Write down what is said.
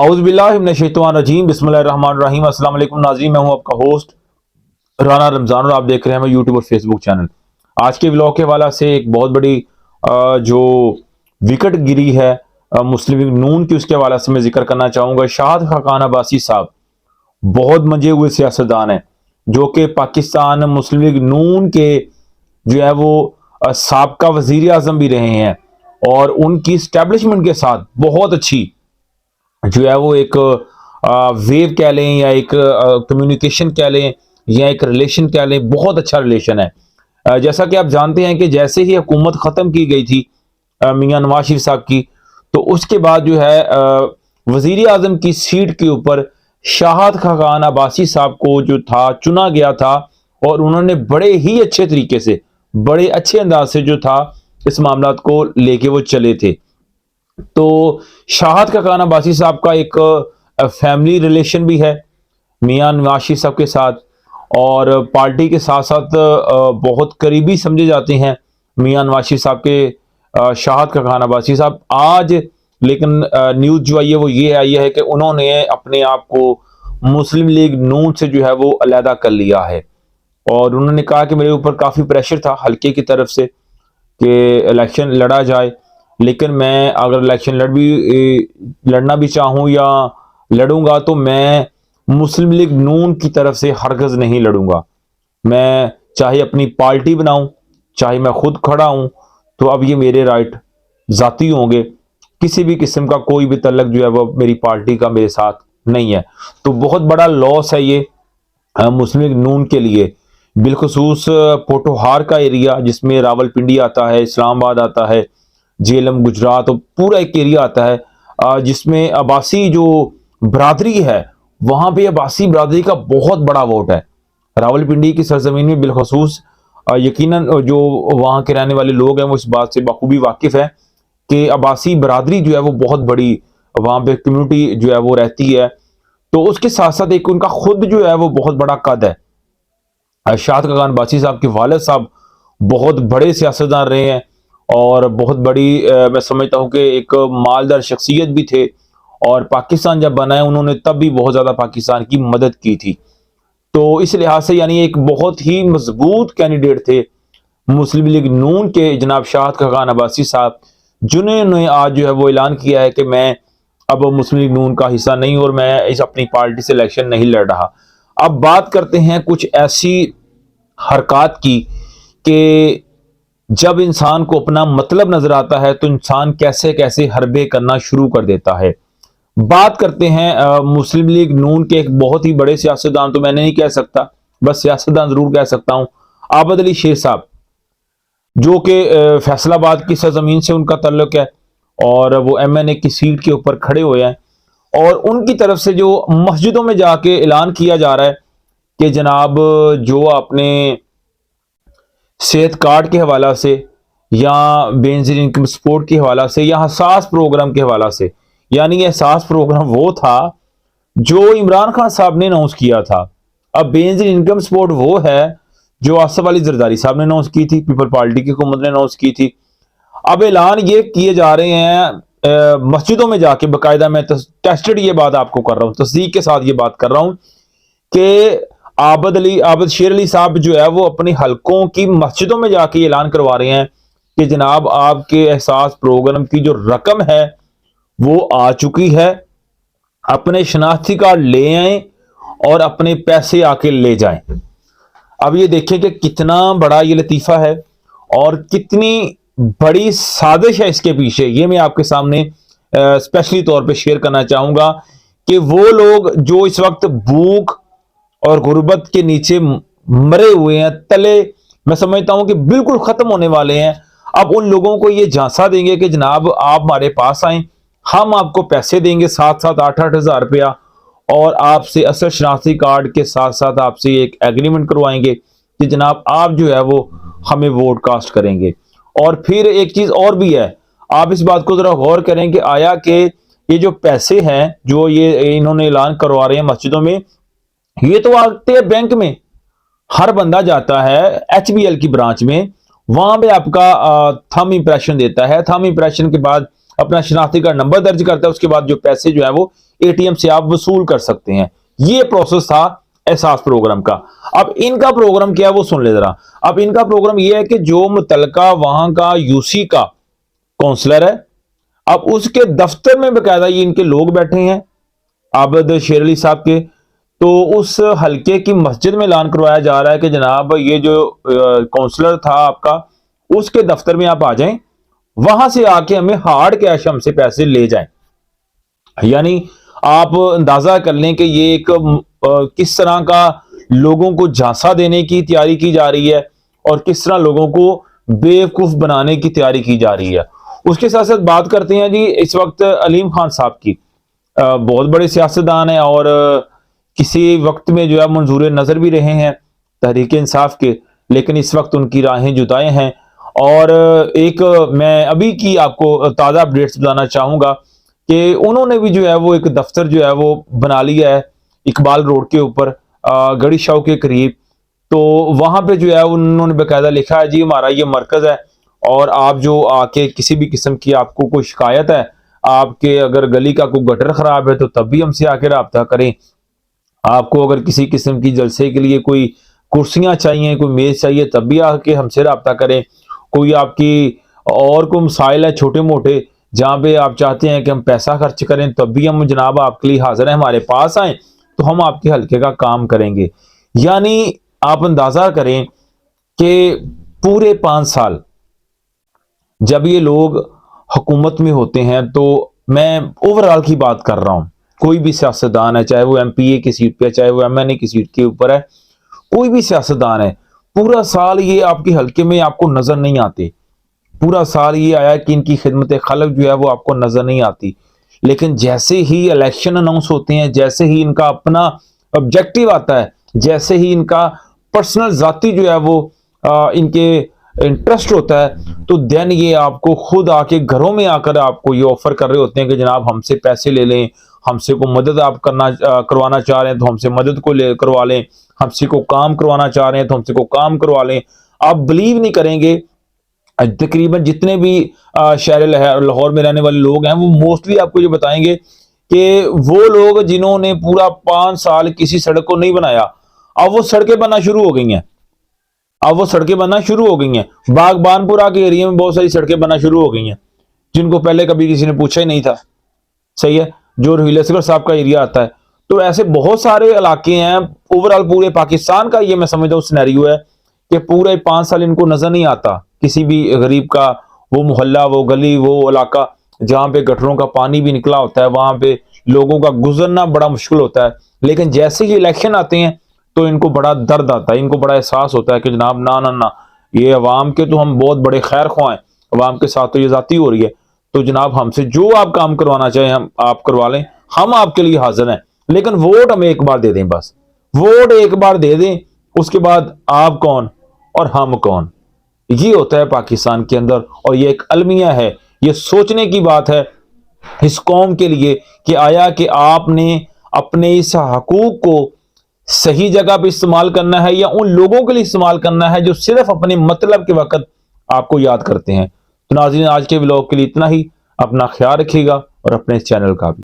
औज़ुबिल्लाहि मिनश्शैतानिर्रजीम बिस्मिल्लाहिर्रहमानिर्रहीम। अस्सलाम वालेकुम नाज़रीन, मैं हूं आपका होस्ट राना रमज़ान और आप देख रहे हैं मेरा यूट्यूब और फेसबुक चैनल। आज के व्लॉग के हवाला से एक बहुत बड़ी जो विकेट गिरी है मुस्लिम लीग नून की, उसके हवाला से मैं जिक्र करना चाहूँगा। शाहिद खाकान अब्बासी साहब बहुत मंजे हुए सियासतदान हैं, जो कि पाकिस्तान मुस्लिम लीग नून के जो है वो साबका वज़ीर आज़म भी रहे हैं और उनकी इस्टेब्लिशमेंट के साथ बहुत अच्छी जो है वो एक वेव कह लें या एक कम्युनिकेशन कह लें या एक रिलेशन कह लें, बहुत अच्छा रिलेशन है। जैसा कि आप जानते हैं कि जैसे ही हुकूमत ख़त्म की गई थी मियां नवाज शरीफ साहब की, तो उसके बाद जो है वज़ीर आज़म की सीट के ऊपर शाहिद खाकान अब्बासी साहब को जो था चुना गया था और उन्होंने बड़े ही अच्छे तरीके से, बड़े अच्छे अंदाज से जो था इस मामला को लेके वो चले थे। तो शाहिद खाकान अब्बासी साहब का एक फैमिली रिलेशन भी है मियां नवाज शरीफ साहब के साथ, और पार्टी के साथ साथ बहुत करीबी समझे जाते हैं मियां नवाज शरीफ साहब के शाहिद खाकान अब्बासी साहब। आज लेकिन न्यूज़ जो आई है वो ये आई है कि उन्होंने अपने आप को मुस्लिम लीग नून से जो है वो अलहदा कर लिया है और उन्होंने कहा कि मेरे ऊपर काफ़ी प्रेशर था हल्के की तरफ से कि इलेक्शन लड़ा जाए, लेकिन मैं अगर इलेक्शन लड़ना भी चाहूँ या लड़ूंगा तो मैं मुस्लिम लीग नून की तरफ से हरगज नहीं लड़ूंगा। मैं चाहे अपनी पार्टी बनाऊं, चाहे मैं खुद खड़ा हूं, तो अब ये मेरे राइट जाती होंगे, किसी भी किस्म का कोई भी तल्लक जो है वो मेरी पार्टी का मेरे साथ नहीं है। तो बहुत बड़ा लॉस है ये मुस्लिम लीग नून के लिए, बिलखसूस पोटोहार का एरिया जिसमें रावलपिंडी आता है, इस्लामाबाद आता है, जेलम गुजरात और पूरा एक एरिया आता है जिसमें अब्बासी जो बरादरी है, वहां पे अब्बासी बरादरी का बहुत बड़ा वोट है। रावलपिंडी की सरजमीन में बिलखसूस यकीनन जो वहां के रहने वाले लोग हैं वो इस बात से बखूबी वाकिफ है कि अब्बासी बरादरी जो है वो बहुत बड़ी वहां पे कम्युनिटी जो है वो रहती है। तो उसके साथ साथ एक उनका खुद जो है वो बहुत बड़ा कद है। शाहिद खाकान अब्बासी साहब के वालिद साहब बहुत बड़े सियासतदान रहे हैं और बहुत बड़ी मैं समझता हूं कि एक मालदार शख्सियत भी थे, और पाकिस्तान जब बना है उन्होंने तब भी बहुत ज़्यादा पाकिस्तान की मदद की थी। तो इस लिहाज से यानी एक बहुत ही मजबूत कैंडिडेट थे मुस्लिम लीग नून के जनाब शाहिद खाकान अब्बासी साहब, जिन्होंने आज जो है वो ऐलान किया है कि मैं अब मुस्लिम लीग नून का हिस्सा नहीं और मैं इस अपनी पार्टी से इलेक्शन नहीं लड़ रहा। अब बात करते हैं कुछ ऐसी हरकत की कि जब इंसान को अपना मतलब नजर आता है तो इंसान कैसे कैसे हरबे करना शुरू कर देता है। बात करते हैं मुस्लिम लीग नून के एक बहुत ही बड़े सियासतदान, तो मैंने नहीं कह सकता, बस सियासतदान जरूर कह सकता हूं, आबद अली शेर साहब, जो कि फैसलाबाद की सरजमीन से उनका ताल्लुक है और वो एमएनए की सीट के ऊपर खड़े हुए हैं। और उनकी तरफ से जो मस्जिदों में जाके ऐलान किया जा रहा है कि जनाब जो आपने सेहत कार्ड के हवाला से या बेनजीर इनकम सपोर्ट के हवाला से या हसास प्रोग्राम के हवाला से, यानी एहसास प्रोग्राम वो था जो इमरान खान साहब ने अनाउंस किया था, अब बेनजीर इनकम सपोर्ट वो है जो आसफ अली जरदारी साहब ने अनाउंस की थी, पीपल पार्टी की हुकूमत ने अनाउंस की थी। अब ऐलान ये किए जा रहे हैं मस्जिदों में जाके, बाकायदा मैं टेस्टेड ये बात आपको कर रहा हूँ, तस्दीक के साथ ये बात कर रहा हूँ कि आबद शेर अली साहब जो है वो अपने हलकों की मस्जिदों में जाके ऐलान करवा रहे हैं कि जनाब आपके एहसास प्रोग्राम की जो रकम है वो आ चुकी है, अपने शनाख्ती कार्ड ले आए और अपने पैसे आके ले जाएं। अब ये देखें कि कितना बड़ा ये लतीफा है और कितनी बड़ी साजिश है इसके पीछे, ये मैं आपके सामने स्पेशली तौर पे शेयर करना चाहूंगा कि वो लोग जो इस वक्त भूख और गुर्बत के नीचे मरे हुए हैं, तले मैं समझता हूं कि बिल्कुल खत्म होने वाले हैं, अब उन लोगों को ये झांसा देंगे कि जनाब आप हमारे पास आए, हम आपको पैसे देंगे 7-7 8-8 हज़ार रुपया और आपसे असल शनाख्ती कार्ड के साथ साथ आपसे एक एग्रीमेंट करवाएंगे कि जनाब आप जो है वो हमें वोट कास्ट करेंगे। और फिर एक चीज और भी है, आप इस बात को जरा गौर करें कि आया कि ये जो पैसे हैं जो ये इन्होंने ऐलान करवा रहे हैं मस्जिदों में, ये तो आते हैं बैंक में, हर बंदा जाता है एचबीएल की ब्रांच में, वहां पे आपका थंब इंप्रेशन देता है, थंब इंप्रेशन के बाद अपना शनाख्ती कार्ड नंबर दर्ज करता है, उसके बाद जो पैसे जो है वो एटीएम से आप वसूल कर सकते हैं। ये प्रोसेस था एहसास प्रोग्राम का। अब इनका प्रोग्राम क्या है वो सुन ले जरा। अब इनका प्रोग्राम ये है कि जो मुतलका वहां का यूसी का काउंसलर है, अब उसके दफ्तर में बकायदा ये इनके लोग बैठे हैं आबद शेर अली साहब के, तो उस हलके की मस्जिद में ऐलान करवाया जा रहा है कि जनाब ये जो काउंसलर था आपका, उसके दफ्तर में आप आ जाएं, वहां से आके हमें हार्ड कैश हमसे पैसे ले जाएं। यानी आप अंदाजा कर लें कि ये एक किस तरह का लोगों को झांसा देने की तैयारी की जा रही है और किस तरह लोगों को बेवकूफ बनाने की तैयारी की जा रही है। उसके साथ साथ बात करते हैं जी इस वक्त अलीम खान साहब की। बहुत बड़े सियासतदान हैं और किसी वक्त में जो है मंजूर नजर भी रहे हैं तहरीक इंसाफ के, लेकिन इस वक्त उनकी राहें जुदाएं हैं। और एक मैं अभी की आपको ताज़ा अपडेट्स बताना चाहूंगा कि उन्होंने भी जो है वो एक दफ्तर जो है वो बना लिया है इकबाल रोड के ऊपर गढ़ी शाह के करीब। तो वहां पे जो है उन्होंने बेकायदा लिखा है जी हमारा ये मरकज है और आप जो आके किसी भी किस्म की आपको कोई शिकायत है, आपके अगर गली का कोई गटर खराब है तो तब भी हमसे आके रब्ता करें। आपको अगर किसी किस्म की जलसे के लिए कोई कुर्सियां चाहिए, कोई मेज चाहिए, तब भी आके हमसे रब्ता करें। कोई आपकी और कोई मसाइल है छोटे मोटे जहां पे आप चाहते हैं कि हम पैसा खर्च करें, तब भी हम जनाब आपके लिए हाजिर हैं, हमारे पास आए तो हम आपके हल्के का काम करेंगे। यानी आप अंदाजा करें कि पूरे 5 साल जब ये लोग हुकूमत में होते हैं, तो मैं ओवरऑल की बात कर रहा हूं, कोई भी सियासतदान है, चाहे वो एमपीए की सीट पे है, चाहे वो एमएनए की सीट के ऊपर है, कोई भी सियासतदान है, पूरा साल ये आपके हल्के में आपको नजर नहीं आते। पूरा साल ये आया कि इनकी खिदमत खल्क जो है वो आपको नजर नहीं आती। लेकिन जैसे ही इलेक्शन अनाउंस होते हैं, जैसे ही इनका अपना ऑब्जेक्टिव आता है, जैसे ही इनका पर्सनल जाती जो है वो इनके इंटरेस्ट होता है, तो देन ये आपको खुद आके घरों में आकर आपको ये ऑफर कर रहे होते हैं कि जनाब हमसे पैसे ले लें, हमसे को मदद आप करवाना चाह रहे हैं तो हमसे मदद को ले करवा लें, हमसे को काम करवाना चाह रहे हैं तो हमसे को काम करवा लें। आप बिलीव नहीं करेंगे, तकरीबन जितने भी शहर लाहौर में रहने वाले लोग हैं वो मोस्टली आपको ये बताएंगे कि वो लोग जिन्होंने पूरा 5 साल किसी सड़क को नहीं बनाया, अब वो सड़कें बनना शुरू हो गई हैं। अब वो सड़कें बनना शुरू हो गई हैं। बागबानपुरा के एरिया में बहुत सारी सड़कें बनना शुरू हो गई हैं जिनको पहले कभी किसी ने पूछा ही नहीं था। सही है, जो रोहिल असगर साहब का एरिया आता है। तो ऐसे बहुत सारे इलाके हैं। ओवरऑल पूरे पाकिस्तान का ये मैं समझता हूँ सिनेरियो है कि पूरे 5 साल इनको नजर नहीं आता किसी भी गरीब का वो मोहल्ला, वो गली, वो इलाका जहां पे गटरों का पानी भी निकला होता है, वहां पे लोगों का गुजरना बड़ा मुश्किल होता है। लेकिन जैसे ही इलेक्शन आते हैं तो इनको बड़ा दर्द आता है, इनको बड़ा एहसास होता है कि जनाब ना ना ना, ये अवाम के तो हम बहुत बड़े खैर ख्वाह हैं, अवाम के साथ तो ये जाती हो रही है, तो जनाब हमसे जो आप काम करवाना चाहें हम आप करवा लें, हम आपके लिए हाजिर हैं। लेकिन वोट हमें एक बार दे दें, बस वोट एक बार दे दें, उसके बाद आप कौन और हम कौन, ये होता है पाकिस्तान के अंदर। और ये एक अलमिया है, ये सोचने की बात है इस कौम के लिए कि आया कि आपने अपने इस हकूक को सही जगह पे इस्तेमाल करना है या उन लोगों के लिए इस्तेमाल करना है जो सिर्फ अपने मतलब के वक्त आपको याद करते हैं। तो नाज़रीन, आज के व्लॉग के लिए इतना ही। अपना ख्याल रखिएगा और अपने इस चैनल का भी।